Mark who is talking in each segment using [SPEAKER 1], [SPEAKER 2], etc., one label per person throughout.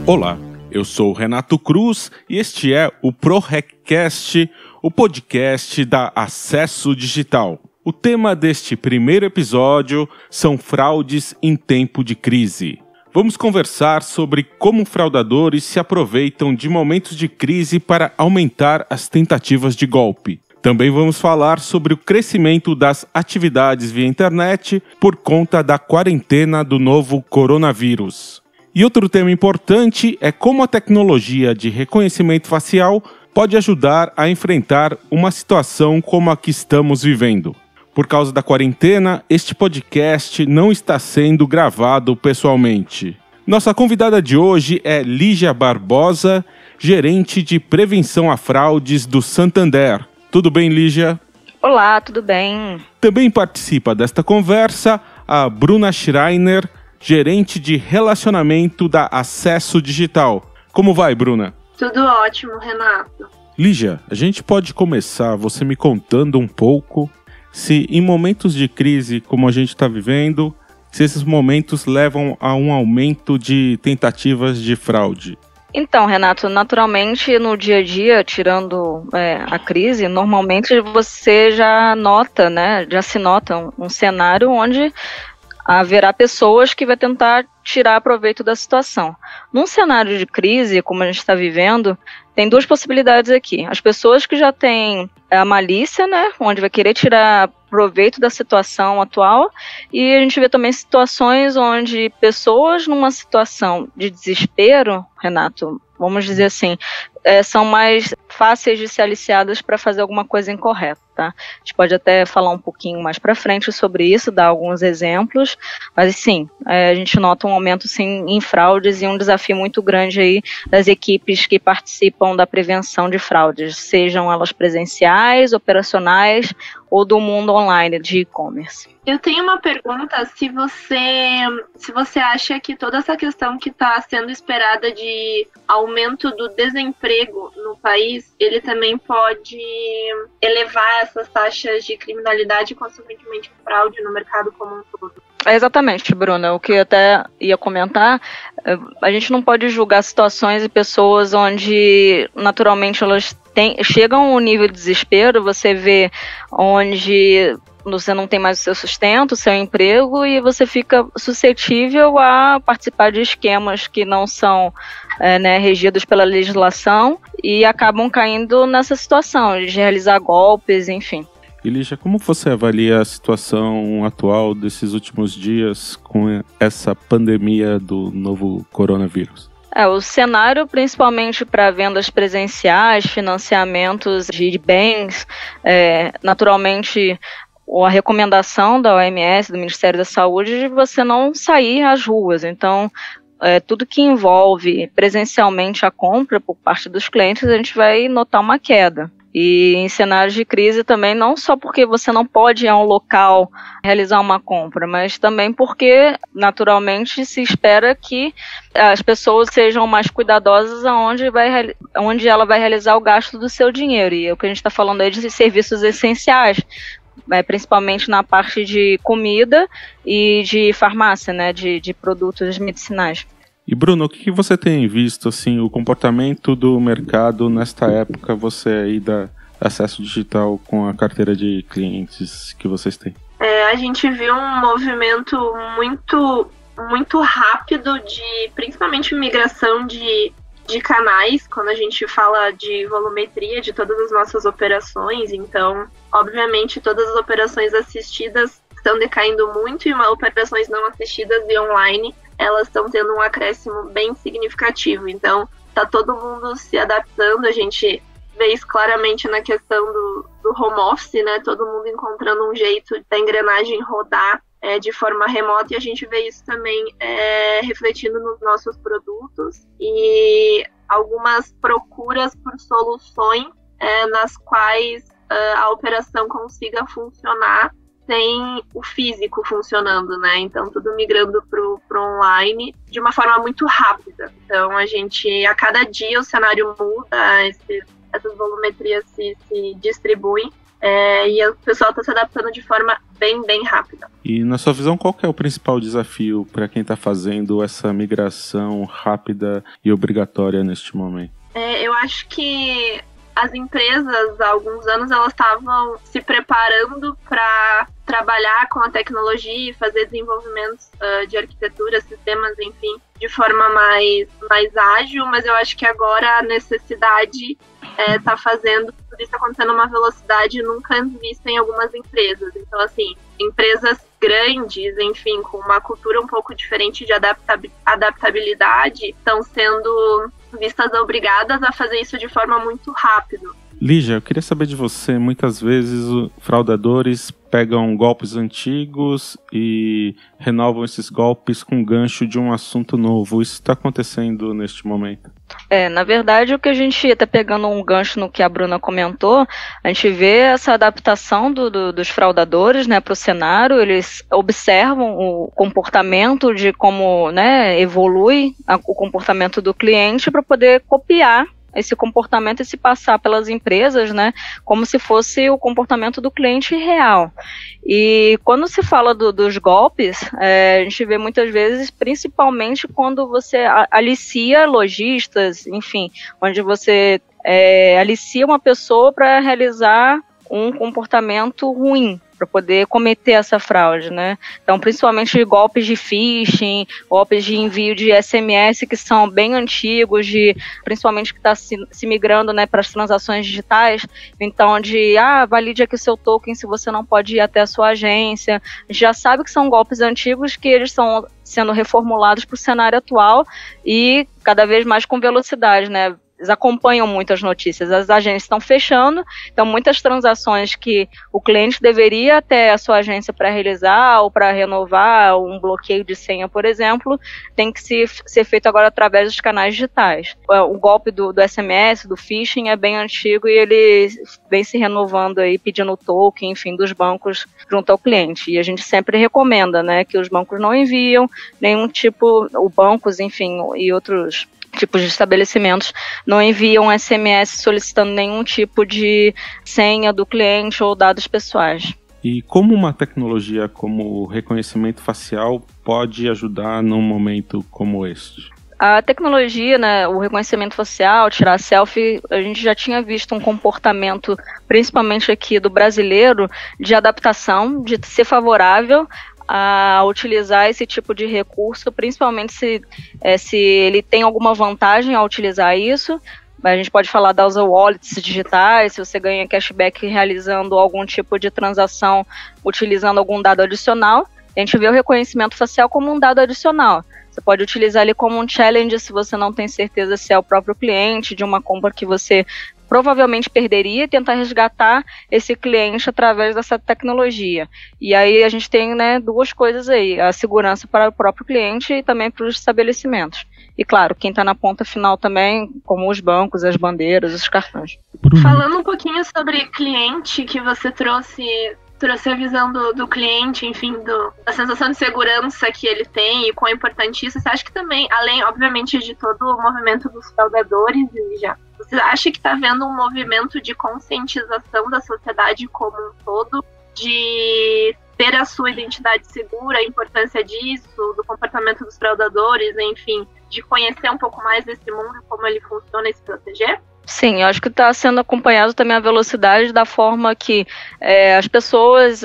[SPEAKER 1] Olá, eu sou o Renato Cruz e este é o ProRecCast, o podcast da Acesso Digital. O tema deste primeiro episódio são fraudes em tempo de crise. Vamos conversar sobre como fraudadores se aproveitam de momentos de crise para aumentar as tentativas de golpe. Também vamos falar sobre o crescimento das atividades via internet por conta da quarentena do novo coronavírus. E outro tema importante é como a tecnologia de reconhecimento facial pode ajudar a enfrentar uma situação como a que estamos vivendo. Por causa da quarentena, este podcast não está sendo gravado pessoalmente. Nossa convidada de hoje é Lígia Barbosa, gerente de prevenção a fraudes do Santander. Tudo bem, Lígia?
[SPEAKER 2] Olá, tudo bem.
[SPEAKER 1] Também participa desta conversa a Bruna Schreiner, gerente de relacionamento da Acesso Digital. Como vai, Bruna?
[SPEAKER 3] Tudo ótimo, Renato.
[SPEAKER 1] Lígia, a gente pode começar você me contando um pouco se em momentos de crise como a gente está vivendo, se esses momentos levam a um aumento de tentativas de fraude.
[SPEAKER 2] Então, Renato, naturalmente no dia a dia, tirando a crise, normalmente você já nota, já se nota um cenário onde haverá pessoas que vão tentar tirar proveito da situação. Num cenário de crise, como a gente está vivendo, tem duas possibilidades aqui. As pessoas que já têm a malícia, onde vai querer tirar proveito da situação atual, e a gente vê também situações onde pessoas numa situação de desespero, Renato, vamos dizer assim, são mais fáceis de ser aliciadas para fazer alguma coisa incorreta, tá? A gente pode até falar um pouquinho mais para frente sobre isso, dar alguns exemplos, mas sim, a gente nota um aumento sim em fraudes e um desafio muito grande aí das equipes que participam da prevenção de fraudes, sejam elas presenciais, operacionais ou do mundo online de e-commerce.
[SPEAKER 3] Eu tenho uma pergunta, se você acha que toda essa questão que está sendo esperada de aumento do desemprego no país, ele também pode elevar essas taxas de criminalidade e, consequentemente, fraude no mercado como um todo.
[SPEAKER 2] Exatamente, Bruna. O que eu até ia comentar, a gente não pode julgar situações e pessoas onde, naturalmente, elas chegam a um nível de desespero, você vê onde você não tem mais o seu sustento, o seu emprego, e você fica suscetível a participar de esquemas que não são regidos pela legislação e acabam caindo nessa situação de realizar golpes, enfim.
[SPEAKER 1] E Lígia, como você avalia a situação atual desses últimos dias com essa pandemia do novo coronavírus?
[SPEAKER 2] O cenário, principalmente para vendas presenciais, financiamentos de bens, naturalmente a recomendação da OMS, do Ministério da Saúde, é de você não sair às ruas. Então, tudo que envolve presencialmente a compra por parte dos clientes, a gente vai notar uma queda. E em cenários de crise também, não só porque você não pode ir a um local realizar uma compra, mas também porque, naturalmente, se espera que as pessoas sejam mais cuidadosas onde ela vai realizar o gasto do seu dinheiro. E o que a gente está falando aí de serviços essenciais, principalmente na parte de comida e de farmácia, de produtos medicinais.
[SPEAKER 1] E Bruno, o que você tem visto, assim, o comportamento do mercado nesta época, você aí da Acesso Digital com a carteira de clientes que vocês têm?
[SPEAKER 3] A gente viu um movimento muito rápido de, principalmente, migração de canais, quando a gente fala de volumetria de todas as nossas operações. Então, obviamente, todas as operações assistidas estão decaindo muito e operações não assistidas e online, elas estão tendo um acréscimo bem significativo. Então, está todo mundo se adaptando. A gente vê isso claramente na questão do home office, todo mundo encontrando um jeito da engrenagem rodar de forma remota, e a gente vê isso também refletindo nos nossos produtos e algumas procuras por soluções nas quais a operação consiga funcionar sem o físico funcionando, Então, tudo migrando pro online de uma forma muito rápida. Então, a cada dia o cenário muda, essas volumetrias se distribuem e o pessoal está se adaptando de forma bem rápida.
[SPEAKER 1] E na sua visão, qual que é o principal desafio para quem está fazendo essa migração rápida e obrigatória neste momento?
[SPEAKER 3] Eu acho que as empresas, há alguns anos, elas estavam se preparando para trabalhar com a tecnologia e fazer desenvolvimentos de arquitetura, sistemas, enfim, de forma mais ágil, mas eu acho que agora a necessidade está fazendo tudo isso acontecendo numa velocidade nunca vista em algumas empresas. Então, assim, empresas grandes, enfim, com uma cultura um pouco diferente de adaptabilidade, estão sendo vistas obrigadas a fazer isso de forma muito rápida.
[SPEAKER 1] Lígia, eu queria saber de você, muitas vezes fraudadores pegam golpes antigos e renovam esses golpes com gancho de um assunto novo. Isso está acontecendo neste momento?
[SPEAKER 2] Na verdade, o que a gente está pegando um gancho no que a Bruna comentou, a gente vê essa adaptação dos fraudadores, né, para o cenário. Eles observam o comportamento de como, né, evolui o comportamento do cliente para poder copiar esse comportamento e se passar pelas empresas, né, como se fosse o comportamento do cliente real. E quando se fala dos golpes, a gente vê muitas vezes, principalmente quando você alicia lojistas, enfim, onde você alicia uma pessoa para realizar um comportamento ruim, para poder cometer essa fraude, né? Então, principalmente golpes de phishing, golpes de envio de SMS que são bem antigos, principalmente que está se migrando, né, para as transações digitais. Então, valide aqui o seu token se você não pode ir até a sua agência. A gente já sabe que são golpes antigos que eles estão sendo reformulados para o cenário atual e cada vez mais com velocidade, né? Eles acompanham muitas notícias, as agências estão fechando, então muitas transações que o cliente deveria até a sua agência para realizar ou para renovar um bloqueio de senha, por exemplo, tem que ser feito agora através dos canais digitais. O golpe do SMS, do phishing, é bem antigo e ele vem se renovando aí, pedindo token, enfim, dos bancos junto ao cliente. E a gente sempre recomenda, né, que os bancos não enviam nenhum tipo, bancos, enfim, e outros tipos de estabelecimentos não enviam SMS solicitando nenhum tipo de senha do cliente ou dados pessoais.
[SPEAKER 1] E como uma tecnologia como o reconhecimento facial pode ajudar num momento como este?
[SPEAKER 2] A tecnologia, né, o reconhecimento facial, tirar selfie, a gente já tinha visto um comportamento, principalmente aqui do brasileiro, de adaptação, de ser favorável a utilizar esse tipo de recurso, principalmente se ele tem alguma vantagem ao utilizar isso. A gente pode falar das wallets digitais, se você ganha cashback realizando algum tipo de transação utilizando algum dado adicional. A gente vê o reconhecimento facial como um dado adicional. Você pode utilizar ele como um challenge se você não tem certeza se é o próprio cliente de uma compra que você provavelmente perderia e tentar resgatar esse cliente através dessa tecnologia. E aí a gente tem, né, duas coisas aí, a segurança para o próprio cliente e também para os estabelecimentos. E claro, quem está na ponta final também, como os bancos, as bandeiras, os cartões.
[SPEAKER 3] Falando um pouquinho sobre cliente, que você trouxe a visão do cliente, enfim, da sensação de segurança que ele tem e quão importante isso. Você acha que também, além, obviamente, de todo o movimento dos fraudadores, você acha que está havendo um movimento de conscientização da sociedade como um todo, de ter a sua identidade segura, a importância disso, do comportamento dos fraudadores, enfim, de conhecer um pouco mais desse mundo e como ele funciona e se proteger?
[SPEAKER 2] Sim, eu acho que está sendo acompanhado também a velocidade da forma que as pessoas,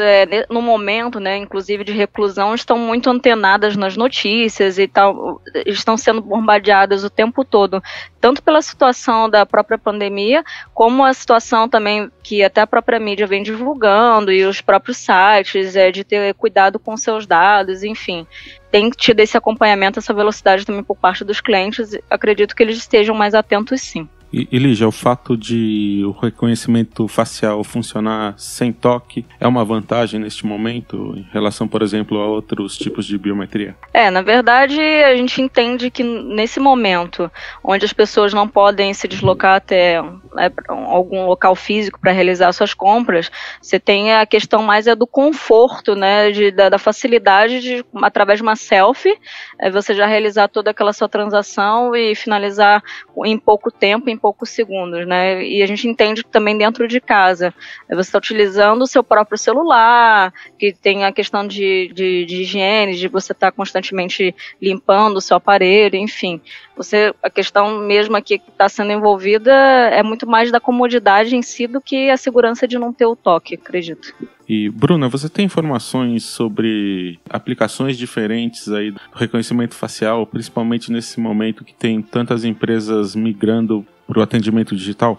[SPEAKER 2] no momento, né, inclusive de reclusão, estão muito antenadas nas notícias e tal, estão sendo bombardeadas o tempo todo, tanto pela situação da própria pandemia, como a situação também que até a própria mídia vem divulgando e os próprios sites, de ter cuidado com seus dados, enfim. Tem tido esse acompanhamento, essa velocidade também por parte dos clientes, acredito que eles estejam mais atentos sim.
[SPEAKER 1] E Lígia, o fato de o reconhecimento facial funcionar sem toque é uma vantagem neste momento em relação, por exemplo, a outros tipos de biometria?
[SPEAKER 2] Na verdade, a gente entende que nesse momento, onde as pessoas não podem se deslocar até algum local físico para realizar suas compras, você tem a questão mais do conforto, né, da facilidade de, através de uma selfie, você já realizar toda aquela sua transação e finalizar em pouco tempo, em poucos segundos, né? E a gente entende também dentro de casa. Você está utilizando o seu próprio celular, que tem a questão de higiene, de você estar constantemente limpando o seu aparelho, enfim. A questão mesmo aqui que está sendo envolvida é muito mais da comodidade em si do que a segurança de não ter o toque, acredito.
[SPEAKER 1] E, Bruna, você tem informações sobre aplicações diferentes aí do reconhecimento facial, principalmente nesse momento que tem tantas empresas migrando para o atendimento digital?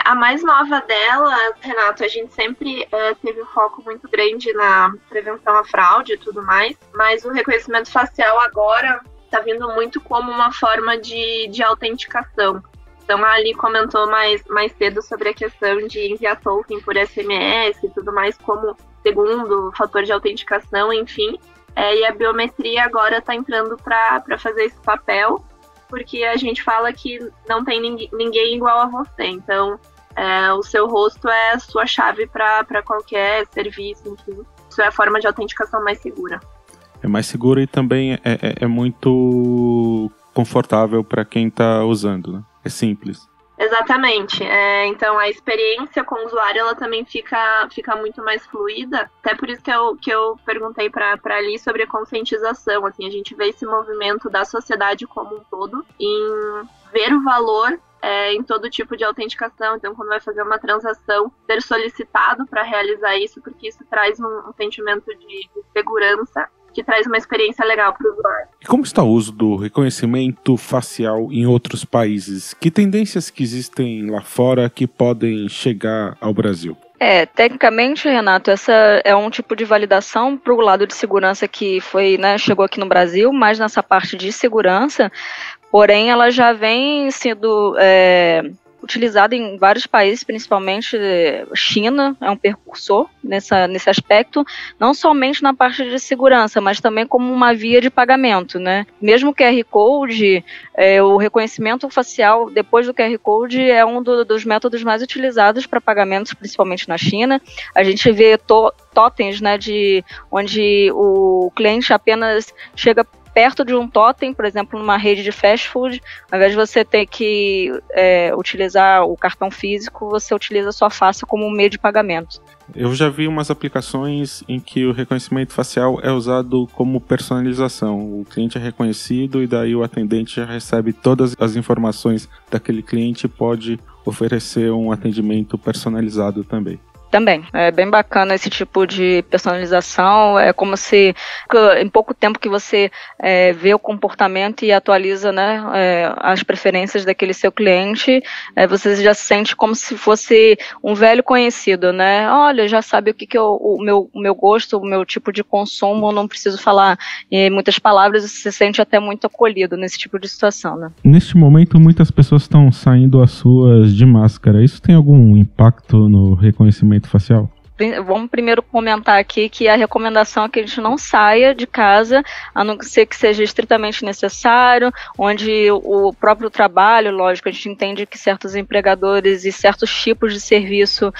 [SPEAKER 3] A mais nova dela, Renato, a gente sempre teve um foco muito grande na prevenção à fraude e tudo mais, mas o reconhecimento facial agora está vindo muito como uma forma de autenticação. Então, a Ali comentou mais cedo sobre a questão de enviar token por SMS e tudo mais como segundo fator de autenticação, enfim. E a biometria agora está entrando para fazer esse papel, porque a gente fala que não tem ninguém igual a você. Então, o seu rosto é a sua chave para qualquer serviço, enfim. Isso é a forma de autenticação mais segura.
[SPEAKER 1] É mais segura e também é muito confortável para quem está usando, né? É simples.
[SPEAKER 3] Exatamente. Então, a experiência com o usuário ela também fica muito mais fluida. Até por isso que eu perguntei para Ali sobre a conscientização. Assim, a gente vê esse movimento da sociedade como um todo em ver o valor em todo tipo de autenticação. Então, quando vai fazer uma transação, ser solicitado para realizar isso, porque isso traz um sentimento de segurança, que traz uma experiência legal para o usuário.
[SPEAKER 1] E como está o uso do reconhecimento facial em outros países? Que tendências que existem lá fora que podem chegar ao Brasil?
[SPEAKER 2] Tecnicamente, Renato, essa é um tipo de validação para o lado de segurança que chegou aqui no Brasil, mas nessa parte de segurança, porém ela já vem sendo utilizada em vários países, principalmente China, é um precursor nesse aspecto, não somente na parte de segurança, mas também como uma via de pagamento, né? Mesmo o QR Code, o reconhecimento facial depois do QR Code é um dos métodos mais utilizados para pagamentos, principalmente na China. A gente vê totens, né, onde o cliente apenas chega perto de um totem, por exemplo, numa rede de fast food, ao invés de você ter que utilizar o cartão físico, você utiliza a sua face como um meio de pagamento.
[SPEAKER 1] Eu já vi umas aplicações em que o reconhecimento facial é usado como personalização. O cliente é reconhecido e daí o atendente já recebe todas as informações daquele cliente e pode oferecer um atendimento personalizado também.
[SPEAKER 2] Também, é bem bacana esse tipo de personalização, é como se em pouco tempo que você vê o comportamento e atualiza, né, as preferências daquele seu cliente, você já se sente como se fosse um velho conhecido, né, olha, já sabe o que o meu gosto, o meu tipo de consumo, não preciso falar em muitas palavras, você se sente até muito acolhido nesse tipo de situação, né.
[SPEAKER 1] Neste momento, muitas pessoas estão saindo as suas de máscara, isso tem algum impacto no reconhecimento facial?
[SPEAKER 2] Vamos primeiro comentar aqui que a recomendação é que a gente não saia de casa, a não ser que seja estritamente necessário, onde o próprio trabalho, lógico, a gente entende que certos empregadores e certos tipos de serviço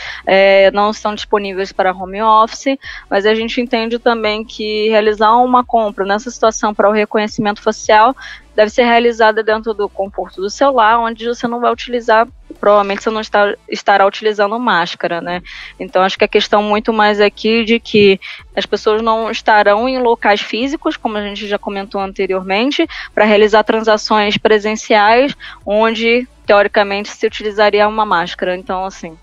[SPEAKER 2] não estão disponíveis para home office, mas a gente entende também que realizar uma compra nessa situação para o reconhecimento facial deve ser realizada dentro do conforto do celular, onde você não vai utilizar, provavelmente você não estará utilizando máscara, né? Então acho que a questão muito mais aqui de que as pessoas não estarão em locais físicos, como a gente já comentou anteriormente, para realizar transações presenciais, onde teoricamente se utilizaria uma máscara. Então, assim,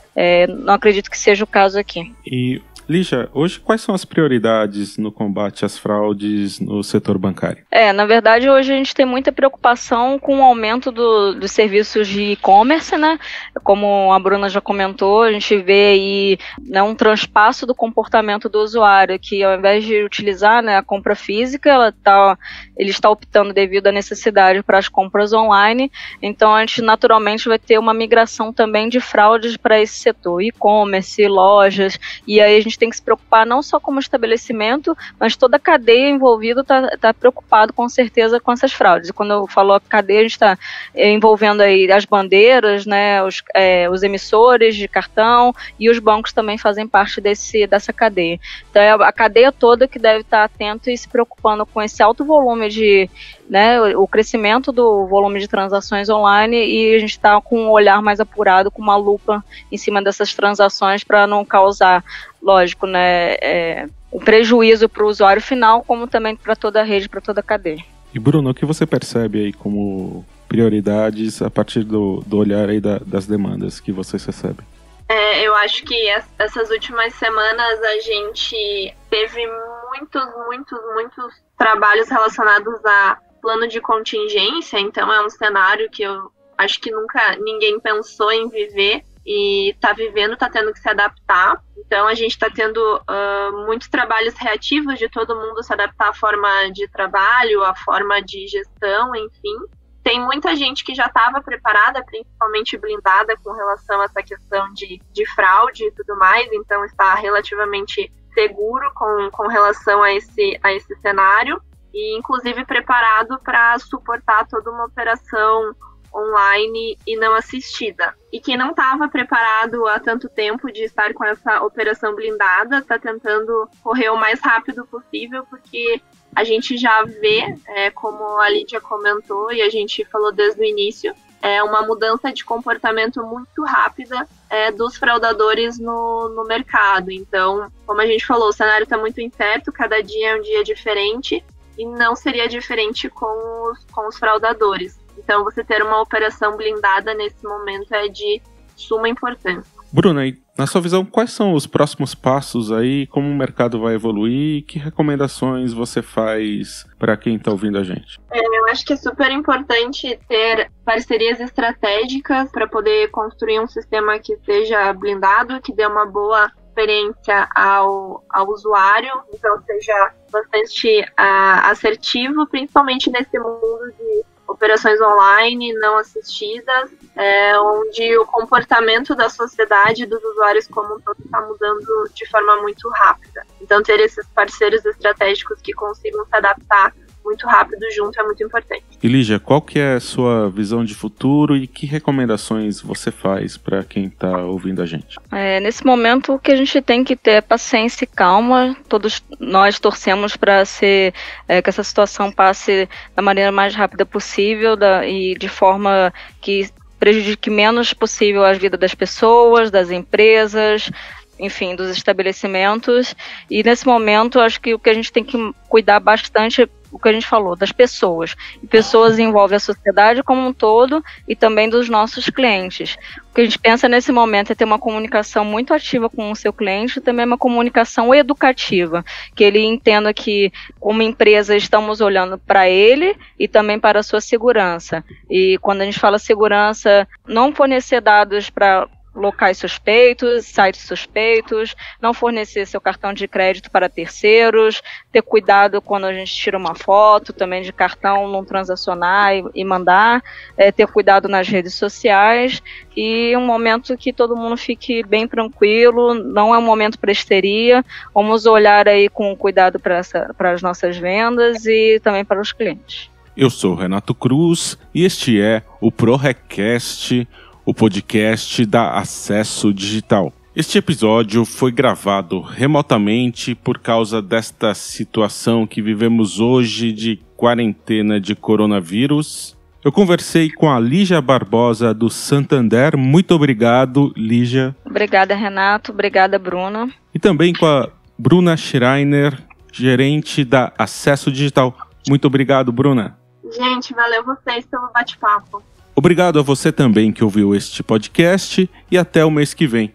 [SPEAKER 2] não acredito que seja o caso aqui.
[SPEAKER 1] E Lígia, hoje quais são as prioridades no combate às fraudes no setor bancário?
[SPEAKER 2] Na verdade, hoje a gente tem muita preocupação com o aumento dos serviços de e-commerce, né? Como a Bruna já comentou, a gente vê aí, né, um transpasso do comportamento do usuário, que ao invés de utilizar, né, a compra física, ele está optando devido à necessidade para as compras online. Então, a gente naturalmente vai ter uma migração também de fraudes para esse setor, e-commerce, lojas, e aí a gente tem que se preocupar não só como estabelecimento, mas toda a cadeia envolvida está preocupado com certeza com essas fraudes. E quando eu falo a cadeia, a gente está envolvendo aí as bandeiras, né, os emissores de cartão, e os bancos também fazem parte dessa cadeia. Então cadeia toda que deve estar atento e se preocupando com esse alto volume de, né, o crescimento do volume de transações online, e a gente está com um olhar mais apurado, com uma lupa em cima dessas transações para não causar, lógico, né, um prejuízo para o usuário final, como também para toda a rede, para toda a cadeia.
[SPEAKER 1] E Bruno, o que você percebe aí como prioridades a partir do olhar aí das demandas que vocês recebem?
[SPEAKER 3] Eu acho que essas últimas semanas a gente teve muitos trabalhos relacionados a plano de contingência, então é um cenário que eu acho que nunca ninguém pensou em viver e está vivendo, está tendo que se adaptar. Então a gente está tendo muitos trabalhos reativos de todo mundo se adaptar à forma de trabalho, à forma de gestão, enfim. Tem muita gente que já estava preparada, principalmente blindada com relação a essa questão de fraude e tudo mais, então está relativamente seguro com relação a esse cenário e inclusive preparado para suportar toda uma operação online e não assistida. E quem não estava preparado há tanto tempo de estar com essa operação blindada está tentando correr o mais rápido possível, porque a gente já vê, como a Lídia comentou e a gente falou desde o início, uma mudança de comportamento muito rápida dos fraudadores no mercado. Então, como a gente falou, o cenário está muito incerto, cada dia é um dia diferente e não seria diferente com os fraudadores. Então, você ter uma operação blindada nesse momento é de suma importância.
[SPEAKER 1] Bruna, na sua visão, quais são os próximos passos aí, como o mercado vai evoluir e que recomendações você faz para quem está ouvindo a gente?
[SPEAKER 3] Eu acho que é super importante ter parcerias estratégicas para poder construir um sistema que seja blindado, que dê uma boa experiência ao usuário, então seja bastante assertivo, principalmente nesse mundo de operações online não assistidas, onde o comportamento da sociedade, dos usuários como um todo, está mudando de forma muito rápida. Então, ter esses parceiros estratégicos que consigam se adaptar muito rápido junto é muito importante.
[SPEAKER 1] E Lígia, qual que é a sua visão de futuro e que recomendações você faz para quem está ouvindo a gente?
[SPEAKER 2] Nesse momento, o que a gente tem que ter é paciência e calma. Todos nós torcemos para que essa situação passe da maneira mais rápida possível e de forma que prejudique menos possível a vida das pessoas, das empresas, enfim, dos estabelecimentos. E nesse momento, acho que o que a gente tem que cuidar bastante, o que a gente falou, das pessoas. E pessoas envolvem a sociedade como um todo e também dos nossos clientes. O que a gente pensa nesse momento é ter uma comunicação muito ativa com o seu cliente e também uma comunicação educativa, que ele entenda que, como empresa, estamos olhando para ele e também para a sua segurança. E quando a gente fala segurança, não fornecer dados para locais suspeitos, sites suspeitos, não fornecer seu cartão de crédito para terceiros, ter cuidado quando a gente tira uma foto também de cartão, não transacionar e mandar, ter cuidado nas redes sociais e um momento que todo mundo fique bem tranquilo, não é um momento para histeria, vamos olhar aí com cuidado para as nossas vendas e também para os clientes.
[SPEAKER 1] Eu sou Renato Cruz e este é o ProRecast, o podcast da Acesso Digital. Este episódio foi gravado remotamente por causa desta situação que vivemos hoje de quarentena de coronavírus. Eu conversei com a Lígia Barbosa do Santander. Muito obrigado, Lígia.
[SPEAKER 2] Obrigada, Renato. Obrigada, Bruna.
[SPEAKER 1] E também com a Bruna Schreiner, gerente da Acesso Digital. Muito obrigado, Bruna.
[SPEAKER 3] Gente, valeu vocês pelo bate-papo.
[SPEAKER 1] Obrigado a você também que ouviu este podcast e até o mês que vem.